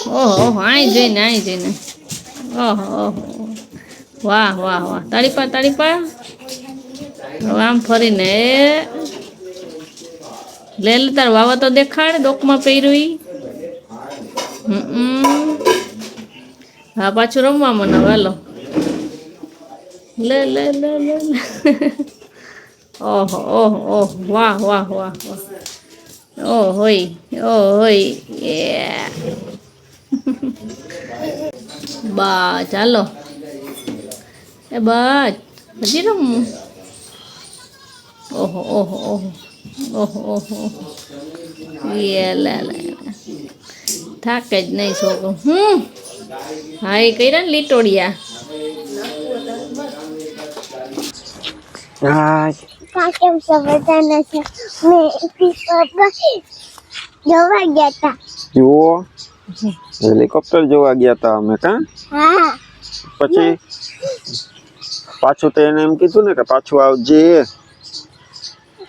ઓહો આઈ જઈને ઓહો ઓહો વાહ વાહ વાહ તાળીપા તાળીપા હવે આમ ફરીને લે લે તાર વાવા તો દેખાડ ડોકમાં પહેર્યું હા પાછું રમવા મને હાલો લે લે લે લે ઓહો ઓહો ઓહો વાહ વાહ વાહ વાહ ઓહોય એ બા ચાલો એ બસ હજી રમવું ઓહો ઓહો ઓહો ઓહો ઓહો ઓહો એ લે લે થાકે જ નહીં છોકરું હા એ કર્યા ને લીટોડિયા હા કેમ સમજતા નથી મેં જોવા ગયા હતા જુઓ હેલિકોપ્ટર જોવા ગયા હતા અમે કા હા પછી પાછું તો એને એમ કીધું ને કે પાછું આવજે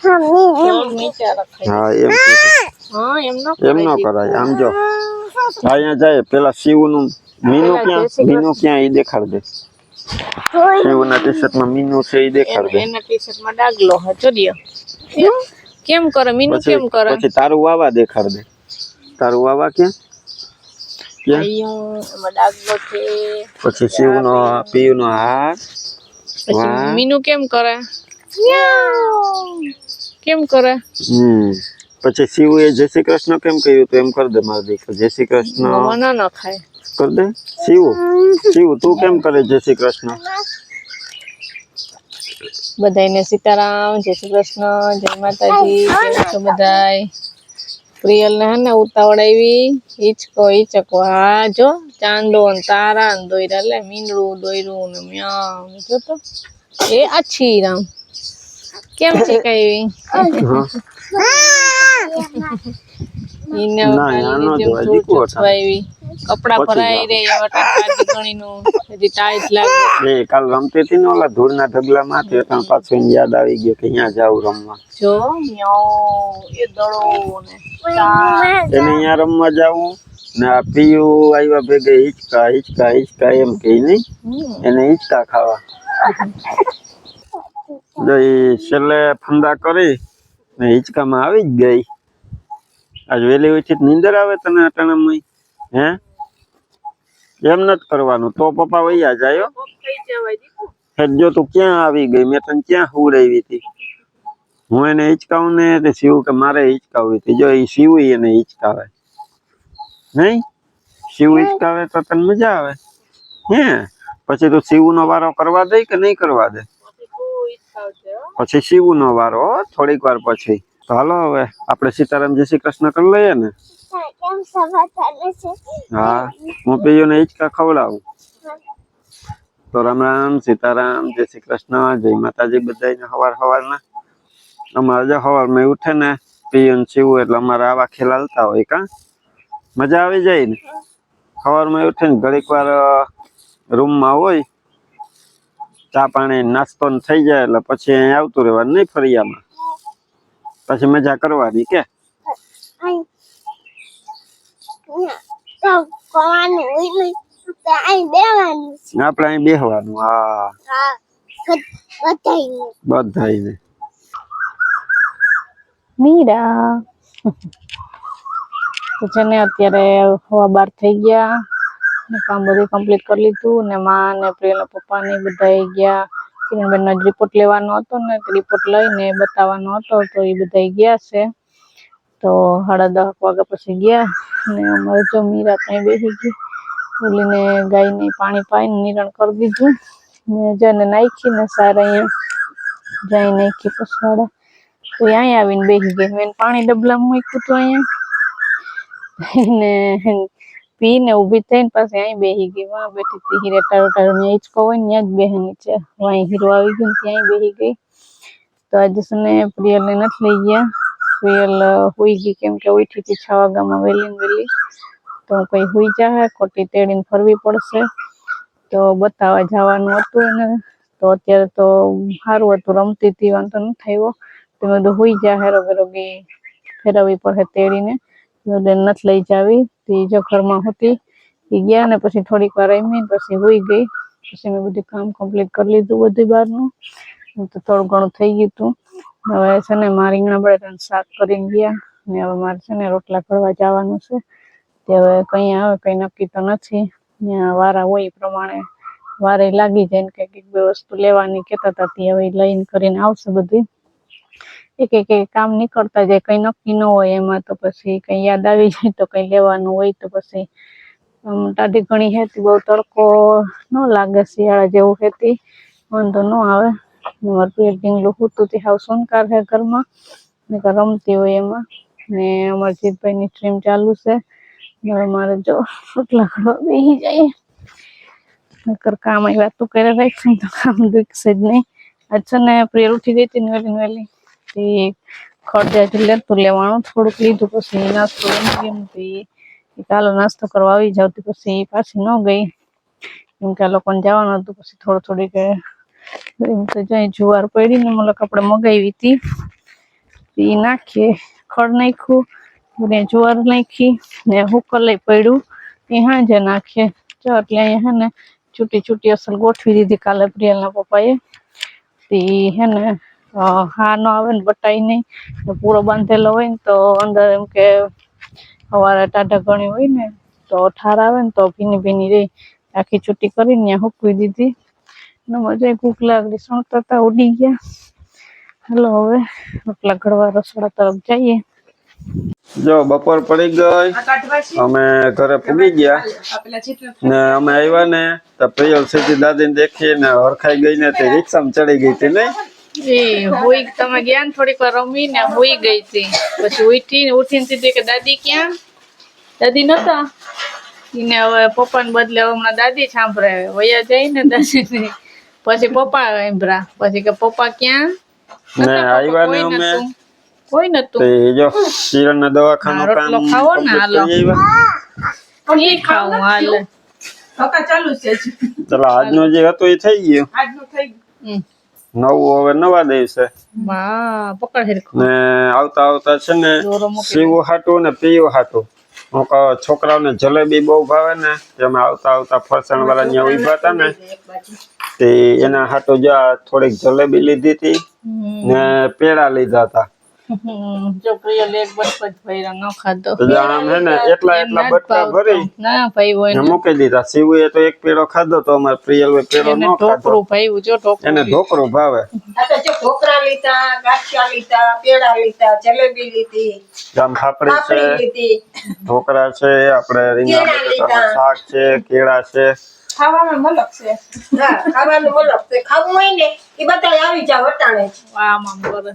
હા એમ કીધું એમ ન કરાય આમ જો અહીંયા જાય પેલા શિવ નું મીનુ ક્યાં એ દેખાડ દે શિવ ના ટી શર્ટ માં મીનુ છે એ દેખાડ દે એના ટી શર્ટ માં ડાગલો હતો દિયો કેમ કરે મીનુ કેમ કરે પછી તારું વાવા દેખાડ દે તારું વાવા ક્યાં એમાં ડાગલો છે પછી શિવ નો પીયુ નો હાથ પછી મીનુ કેમ કરે કેમ કરે પછી શિવ એ જય શ્રી કૃષ્ણ કેમ કહ્યું તો એમ કર દે મારા દીકરો જય શ્રી કૃષ્ણ મના ન ખાય કર દે શિવ તું કેમ કરે જય શ્રી કૃષ્ણ બધાને સીતારામ જય શ્રી કૃષ્ણ જય માતાજી કેમ છો બધાય પ્રિયલ ને હે ને ઉતાવળાવી હિચકો હિચકો હા જો ચાંદો ને તારા ને દોયરા લે મીંડળું દોયરું ને મ્યાવ જો તો એ આછી રામ કેમ છે કઈ કપડા ભરાઈ રે ગણી નું હજી ટાઈટ લાગે કાલ રમતી હતી ને ઓલા ધૂળ ના ઢગલા માં પાછું યાદ આવી ગયો કે અહીંયા જાવ રમવા જો એ દડો ને એને અહીંયા રમવા જાવું ને આ પીયું આવ્યા ભેગે હિચકા હિચકા હિચકા એમ કે નહીં એને હિચકા ખાવા છેલ્લે ફંદા કરી ને હિચકામાં આવી જ ગઈ આજ વેલી ઉઠી નીંદર આવે તને અટાણામાં હે એમ નથી કરવાનું તો પપ્પા વૈયા જાય જો તું ક્યાં આવી ગઈ મેં તને ક્યાં હુવડાવી હતી હું એને હિચકાવું ને તે શિવ કે મારે હિચકાવી હતી જો એ શિવ એને હિચકાવે નહીં શિવ હિચકાવે તો તને મજા આવે હે પછી તું શિવ નો વારો કરવા દે કે નહીં કરવા દે પછી શિવ નો વારો થોડીક વાર પછી તો હાલો હવે આપણે સીતારામ જય શ્રી કૃષ્ણ કરી લઈએ ને હા હું પીયું ને હિચકા ખવડાવું તો રામ રામ સીતારામ જય શ્રી કૃષ્ણ જય માતાજી બધાને હવાર હવારના અમારે જો હવાર માં ઉઠે ને પીયું શિવ એટલે અમારે આવા ખેલ હાલતા હોય કા મજા આવી જાય ને સવાર માં ઉઠે ને ઘડીક વાર રૂમ માં હોય ચા પાણી નાસ્તો થઈ જાય એટલે પછી અહીંયા આવતું રહેવાનું નહીં ફરિયામાં પછી મજા કરવાની કે આપડે અહીં બેહવાનું હા બધાઈને મીરા તો છે ને અત્યારે 12:15 થઈ ગયા ને કામ બધું કમ્પ્લીટ કરી લીધું ને માં ને પ્રિયલના પપ્પા ને બધા ગયા કિરણબેન નો રિપોર્ટ લેવાનો હતો ને રિપોર્ટ લઈને બતાવવાનો હતો તો એ બધા ગયા છે તો 10:30 વાગ્યા પછી ગયા ને અમારે જો મીરા ત્યાં બેસી ગઈ ઓલીને ગાયને પાણી પાઈને નિરણ કરી દીધું ને જેને નાખી ને સારા અહીંયા જાય નાખી પસાડા તો અહીંયા આવીને બેસી ગઈ મેં પાણી ડબલામાં મૂક્યું હતું અહીંયા ને પીને ઊભી થઈને પાછી અહીં બેસી ગઈ વાં બેઠી હતી હીરે ટાળો ટાળો ને હિંચકો હોય ને ત્યાં જ બેસે નીચે વાં હીરો આવી ગયો ને ત્યાં બેસી ગઈ તો આજે છે ને પ્રિયલને નથી લઈ ગયા પ્રિયલ હુઈ ગઈ કેમ કે ઉઠી હતી 6 વાગ્યામાં વહેલી ને વહેલી તો કઈ હુઈ જાય ખોટી તેડીને ફરવી પડશે તો બતાવવા જવાનું હતું એને તો અત્યારે તો સારું હતું રમતી હતી વાંધો ન થયો તો મેં બધું હુઈ જાય રોગી ફેરવવી પડે તેડીને નથી લઈ જાવી તે જો ઘરમાં હતી એ ગયા ને પછી થોડીક વાર રમી પછી હોઈ ગઈ. પછી મેં બધું કામ કમ્પ્લીટ કરી લીધું બધું બહારનું. તો થોડું ઘણું થઈ ગયું હતું. હવે છે ને મારા રીંગણા બટાટાનું શાક કરીને ગયા ને હવે મારે છે ને રોટલા કરવા જવાનું છે. તે હવે કઈ આવે કઈ નક્કી તો નથી. ત્યાં વારા હોય એ પ્રમાણે વારે લાગી જાય ને કંઈક બે વસ્તુ લેવાની કહેતા હતા તે હવે લઈને કરીને આવશે બધી. એક કામ નીકળતા જાય કઈ નક્કી ન હોય એમાં તો પછી કઈ યાદ આવી જાય તો કઈ લેવાનું હોય તો પછી ટાઢી ઘણી હેતી બહુ તડકો ન લાગે શિયાળા જેવું હેતી વાંધો ન આવે. મારું પેટ ઢીંગલું હતું તે હાવ સોનકાર છે ઘરમાં ને રમતી હોય એમાં. ને અમારા જીતભાઈની સ્ટ્રીમ ચાલુ છે. હવે મારે જો રોટલા કરવા બેસી જાય નકર કામ આવી વાતું કરે રાખશે તો કામ દુખશે જ નહીં. આજ છે ને પ્રિય ઉઠી ગઈ હતી ને વહેલી તે ખડ લેતું લેવાનું થોડુંક લીધું પછી નાસ્તો બની ચાલો નાસ્તો કરવા આવી જાવ પછી પાછી ન ગઈ કેમ કે આ લોકોને જવાનું હતું. પછી થોડીક એમ તો જાય જુવાર પડી ને મતલબ આપણે મગાવી હતી એ નાખીએ ખડ નાખ્યું ને જુવાર નાખી ને હુકર લઈ પડ્યું એ હાંજે નાખીએ એટલે અહીંયા હે ને છૂટી અસલ ગોઠવી દીધી કાલે પ્રિયલના પપ્પાએ. તે હે ને હા ન આવે ને બટાઈ નહીં પૂરો બાંધેલો હોય ને તો અંદર એમ કે સવારે ટાઢા ઘણી હોય ને તો ઠાર આવે ને તો ભીની રહી આખી છૂટી કરીને ત્યાં હુકવી દીધી. મજા ભૂખ લાગડી સણતા હતા ઉડી ગયા. હાલો હવે રોટલા ઘડવા રસોડા તરફ જઈએ. જો બપોર પડી ગઈ અમે ઘરે પૂગી ગયા ને અમે આવ્યા ને તો પ્રિયલ સીધી દાદી ને દેખી ને હરખાઈ ગઈ ને તે રિક્ષામાં ચડી ગઈ હતી નહીં હુઈ તમે ગયા ને થોડીક વાર રમી ને હુઈ ગઈ હતી. પછી ઉઠીને સીધી કે દાદી ક્યાં દાદી નતા એને હવે પપ્પાને બદલે હમણાં દાદી સાંભળે વયા જાય ને દાદી પછી પપ્પા સાંભળ્યા પછી કે પપ્પા ક્યાં ને આવ્યા ને અમે કોઈ નતું. તે જો કિરણ ના દવાખાનું રોટલો ખાવો ને હાલો ખાવું હાલે ચાલુ છે. ચલો આજનું જે હતું એ થઈ ગયું. નવું હવે નવા દિવસે પકડ ને આવતા છે ને સીવું હાટું ને પીવું હાટું છોકરાઓને જલેબી બહુ ભાવે ને એમાં આવતા ફરસાણ વાળા ત્યાં ઉભા હતા ને તે એના હાટું જો થોડીક જલેબી લીધી હતી ને પેડા લીધા હતા. જો પ્રિયલ એક બટકો ભર્યા ન ખાધો આમ હે ને એટલા બટકા ભરી ના ભાઈ હોય મૂકી દીધા. સીવું એ તો એક પેડો ખાધો તો અમારે પ્રિયલ પેડો ન ખાધો ભાઈ જો એને ઢોકરું ભાવે. ઢોકરા લીધા ગાંઠિયા લીધા પેડા લીધા જલેબી લીધી જામ ફાફડી છે ઢોકરા છે આપણે રીંગણા બટાટાનું શાક છે કેળા છે ખાવામાં મલક છે. હા ખાવાનું મલક છે. ખાવું હોય ને એ બધા આવી જાવ વટાણે આમ કરે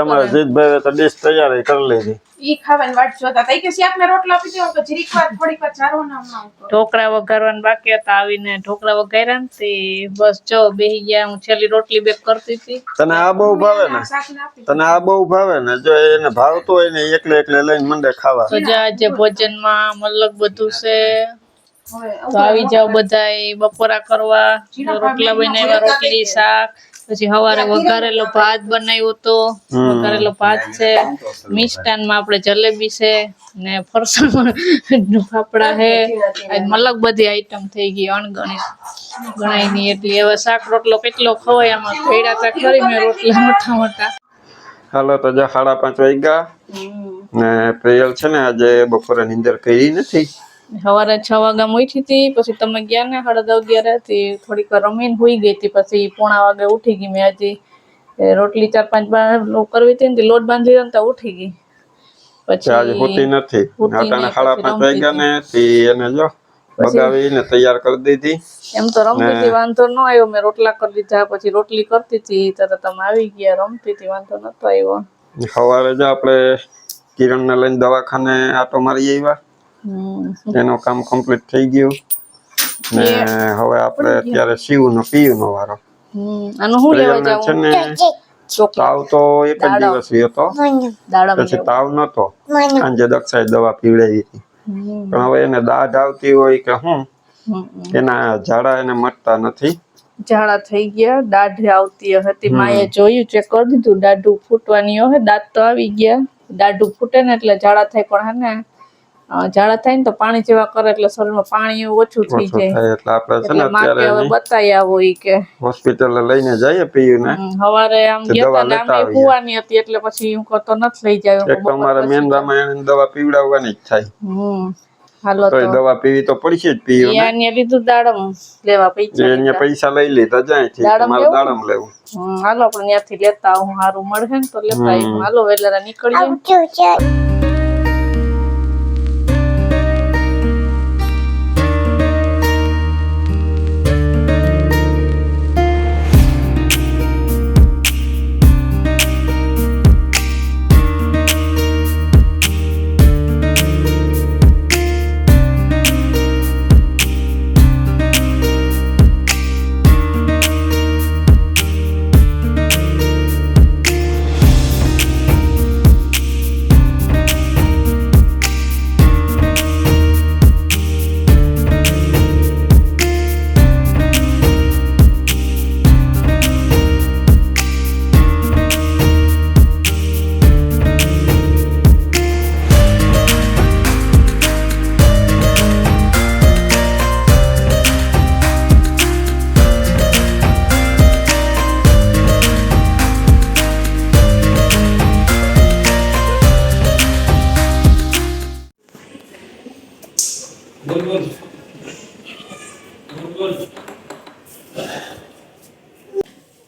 અમારે જીતભાઈ તો ડીશ તૈયાર કરી લીધી. ઈ ખાવાની વાટ જોતા હતા કે શાક ને રોટલા આપી દેવા તો જરીક વાર થોડીક વાર ચારો નામ ઢોકળા વઘારવાના બાકી હતા આવીને ઢોકળા વઘાર્યા ને તે બસ જો બેહી ગયા. હું છેલ્લી રોટલી બેક કરતી હતી. તને આ બહુ ભાવે ને જો એને ભાવતું હોય ને એકલે લઈને મંડે ખાવા. તો આજે ભોજનમાં મલક બધું છે તો આવી જાવ બધાય બપોરા કરવા. રોટલા બનાવ્યા રોટલી શાક પછી સવારે વઘારેલો ભાત બનાવ્યો તો વઘારેલો ભાત છે. મિષ્ટાનમાં આપણે જલેબી છે ને ફરસાણ ફાફડા છે. મલક બધી આઈટમ થઈ ગઈ અણગણિત ગણાય ની એટલી. હવે શાક રોટલો કેટલો ખવાય આમાં ભેડા તા ખરી મેં રોટલા મોટા. હાલો તો જો 5:30 વાગ્યા ને પ્રિયલ છે ને આજે બપોરે નીંદર કરી નથી. સવારે 6 વાગ્યા ઉઠી હતી પછી તમે ગયા ને 11:30 હતી થોડીક વાર રમીને હુઈ ગઈ હતી. પછી 1:15 વાગે ઉઠી ગઈ. મેં હજી રોટલી 4-5 બાર કરવી હતી ને લોટ બાંધી રહ્યો તો ઉઠી ગઈ. પછી આજે હોતી નથી. આટાને 5:30 વાગ્યા ને એને જો બગાવીને તૈયાર કરી દીધી. એમ તો રમતી હતી વાંધો ન આવ્યો. મેં રોટલા કરી દીધા પછી રોટલી કરતી હતી તરત તમે આવી ગયા. રમતી હતી વાંધો નતો આવ્યો. સવારે જો આપણે કિરણ ને લઈને દવાખાને આટો મારી આવ્યા. એનું કામ કમ્પ્લીટ થઈ ગયું ને હવે આપણે અત્યારે સીવું નો પીવું નો વારો. આનું હું લેવા જાઉં તાવ તો એક જ દિવસ હતો પછી તાવ નતો. સાંજે દક્ષાએ દવા પીવડાવી હતી પણ હવે એને દાઢ આવતી હોય કે હું એના ઝાડા એને મટતા નથી. ઝાડા થઈ ગયા દાઢ આવતી હતી. માએ જોયું ચેક કરી દીધું દાઢું ફૂટવાની હોય. દાંત તો આવી ગયા દાઢું ફૂટે ને એટલે ઝાડા થાય પણ હે ને ઝાડા થાય ને તો પાણી જેવા કરે એટલે શરીરમાં પાણી એવું ઓછું થઈ ઓછું જાય થાય એટલે આપણે છે ને એટલે માં કે અત્યારે હવે બતાવી આવો ઈ કે હોસ્પિટલે લઈને જઈએ પીયુને હવારે આમ તો ગયા દવા તા ને લેતા આમે આવીએ. હુવાની હતી એટલે પછી હું કહતો નથી લઈ જાય એક તો અમારે મેંદામાં એને દવા પીવડાવવાની જ થાય હાલો તો દવા પીવી તો પડશે જ પીયું ને યાને લીધું દાડમ લેવા પૈસા એને પૈસા લઈ લીધા જાય દાડમ મારે લેવું? દાડમ લેવું હાલો આપણે ત્યાંથી લેતા આવું સારું મળે ને તો લેતા આવું હાલો વેલારા નીકળીએ આવજો છે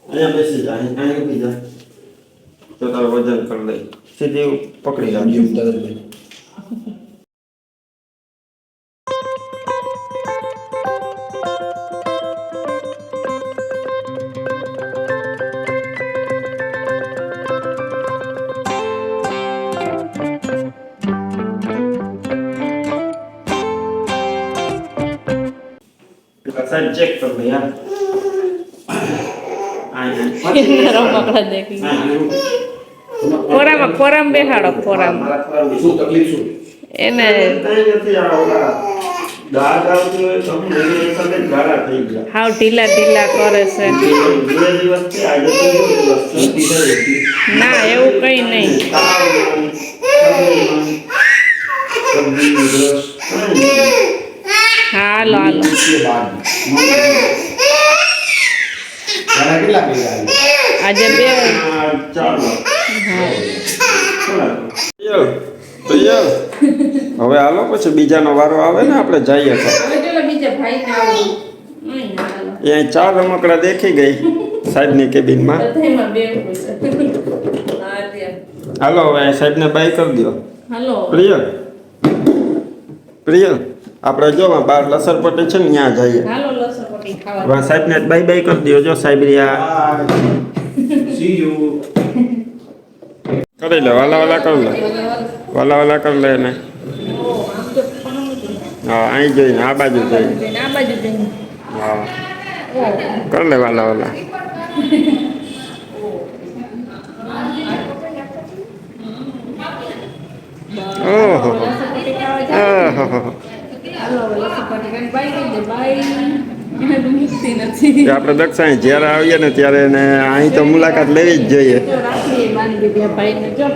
અહીંયા બેસી જા અહીંયા ઉભી જા તો તારે વજન કરી લઈ સીધી પકડી રાખજો સાહેબ ચેક કર લે યાર રમકડા દેખી ખોરામાં બેહાડો ખોરામાં શું તકલીફ શું એને હાવ ઢીલા ઢીલા કરે છે ના એવું કઈ નહીં હાલો હાલો કેટલા પૈસા આજે બે હવે હાલો પછી બીજાનો વારો આવે ને આપણે જઈએ તો અહીંયા 4 રમકડા દેખી ગઈ સાહેબની કેબિનમાં હાલો હવે સાહેબને બાય કરી દો હાલો પ્રિયલ પ્રિયલ આપણે જો બહાર લસરપટ્ટી છે ને ત્યાં જઈએ હાલો લસરપટ્ટી ખાવા સાહેબને બાય બાય કરી દો જો સાહેબ રહ્યા સી યુ કરી લે વાલા કરી લે વાલા કરી લે ને હા અહીં જોઈને આ બાજુ જોઈને આ બાજુ જઈને હા કરી લે વાલા ઓહો લસરપટ્ટી ખાવા જાય ઓહો હાલો લસરપટ્ટી કરીને બાય કરી દે બાય મુક્તિ નથી આપણે દક્ષાણી જ્યારે આવીએ ને ત્યારે એને અહીં તો મુલાકાત લેવી જ જોઈએ જો રાખી બાંધી દે ભાઈને જો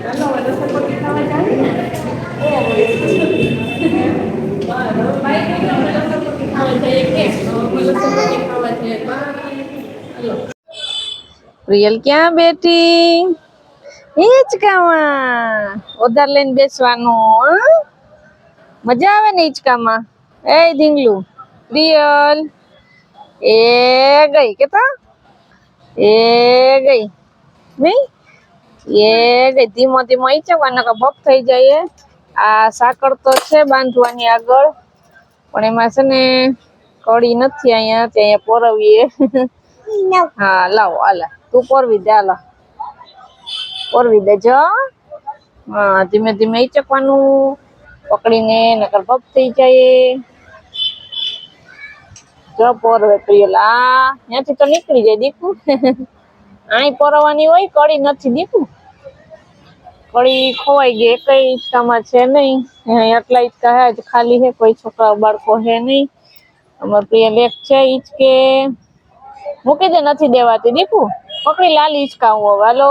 ચાલો લસરપટ્ટી ખાવા જાય પ્રિયલ ક્યાં બેઠી હિંચકામાં ઉધાર લઈને બેસવાનું મજા આવે ને હિંચકામાં એ ઢીંગલું પ્રિયલ એ ગઈ કેતા એ ગઈ નહીં એ ગઈ ધીમો ધીમો હિંચકવાનો કે બપ થઈ જાય આ સાકળ તો છે બાંધવાની આગળ પણ એમાં છે ને કડી નથી અહીંયા ત્યાં પોરવીએ હા લાવો હાલા તું પોરવી દે હાલા પોરવી દેજો હા ધીમે ધીમે હિંચકવાનું પકડીને નકર બપ થઈ જાય જો પોરવે પ્રિયલ આ ત્યાંથી તો નીકળી જાય દીકું અહીં પોરવાની હોય કડી નથી દીકું કડી ખોવાઈ ગઈ કઈ હિંચકામાં છે નહીં એટલા હિંચકા હે ખાલી હે કોઈ છોકરા બાળકો હે નહીં અમાર પ્રિયલ એક છે હિંચકે મૂકી દે નથી દેવાતી દીકુ પકડી લાલી હિંચકા હું હવે હાલો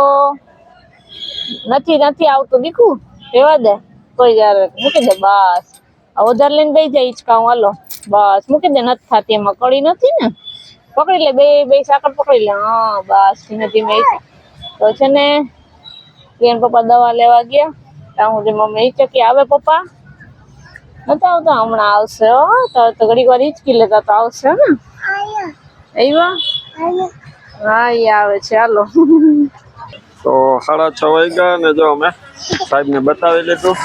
નથી આવતું દીકુ રેવા દે કોઈ જ્યારે મૂકી દે બસ આ વધારે લઈને દઈ જાય હિંચકા હું હાલો બસ મૂકી દે નથી થતી એમાં કળી નથી ને પકડી લે બે સાકર પકડી લે હા બસ ધીમે ધીમે તો છે ને એના પપ્પા દવા લેવા ગયા ત્યાં હું મમ્મી હિચકી આવે પપ્પા નતા આવતા હમણાં આવશે હો તો ઘડીક વાર હિચકી લેતા તો આવશે ને આવ્યા હા એ આવે છે હાલો તો 6:30 વાગ્યા ને જો અમે સાહેબને બતાવી લીધું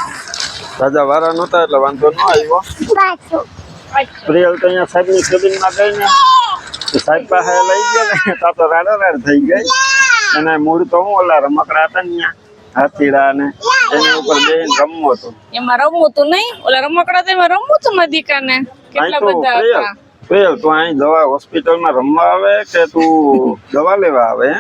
રાજા વારા નહોતા એટલે વાંધો ન આવ્યો પ્રિયલ તો અહીંયા સાહેબની કેબિનમાં ગઈ ને સાહેબ પાસે લઈ ગયા ને તો રાડ થઈ ગઈ એને મૂળ તો હું ઓલા રમકડા હતા ને હાથીડા ને એની ઉપર બેહીને રમવું હતું એમાં રમવું તું નહીં ઓલા રમકડા તો એમાં રમવું તું મારી દીકરાને કેટલા બધા હતા પ્રિયલ તું અહીં દવા હોસ્પિટલમાં રમવા આવે કે તું દવા લેવા આવે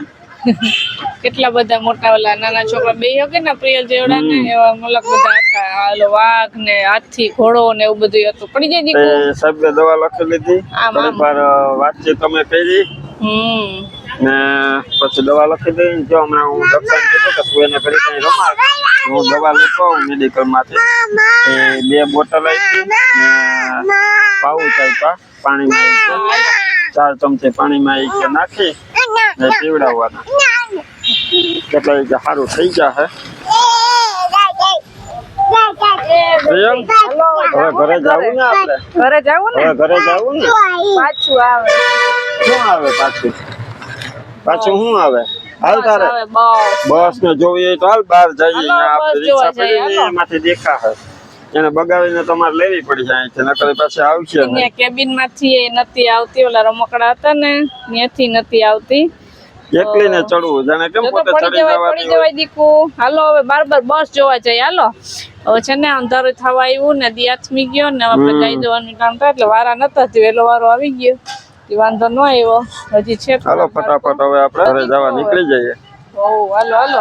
કેટલા બધા મોટા ઓલા નાના છોકરા બે હકે ને પ્રિયલ જેવડા ને એવા મલક બધા હતા ઓલો વાઘ ને હાથી ઘોડો ને એવું બધું હતું પડી જાય દીકરો સાહેબે દવા લખી લીધી થોડીક વાર વાતચીત તમે કરી ને પછી દવા લખી દઈ જો હમણાં હું ડોક્ટરને કીધું કે તું એને ઘડી કઈ રમાડ હું દવા લેતો આવું મેડિકલ માંથી એ 2 બોટલ આપી ને પાઉચ આપ્યા પાણીમાં 4 ચમચી પાણીમાં કે નાખી ને પીવડાવવાના એટલે કે સારું થઈ જશે પ્રિયલ હવે ઘરે જવું ને આપણે ઘરે જાવું ને હવે ઘરે જવું ને પાછું આવે શું આવે પાછું શું આવે હાલ તારે આવે બસ બસ ને જોવી હોય તો હાલ બહાર જઈએ હાલો, આપણે બસ જોવા રિક્ષા જઈએ, પડી હાલો. એમાંથી દેખાશે એને બગાવીને તમારે લેવી પડી જાય છે નકર પાસે આવશે નહીં ત્યાં કેબિન માંથી એ નથી આવતી ઓલા રમકડા હતા ને ત્યાંથી નથી આવતી એકલીને ચડવું જાણે કેમ જો તો પોતે પડી ચડી જવાય જવાની દીકુ હાલો હવે બાર બસ જોવા જઈએ હાલો હવે છે ને અંધારું થવા આવ્યું ને દિયાથમી ગયો ને આપણે જઈ જવાનું કામ થાય એટલે વારા નતા વેલો વારો આવી ગયો એ વાંધો ન આવ્યો હજી છે હાલો ફટાફટ હવે આપણે ઘરે જવા નીકળી જઈએ હાલો હાલો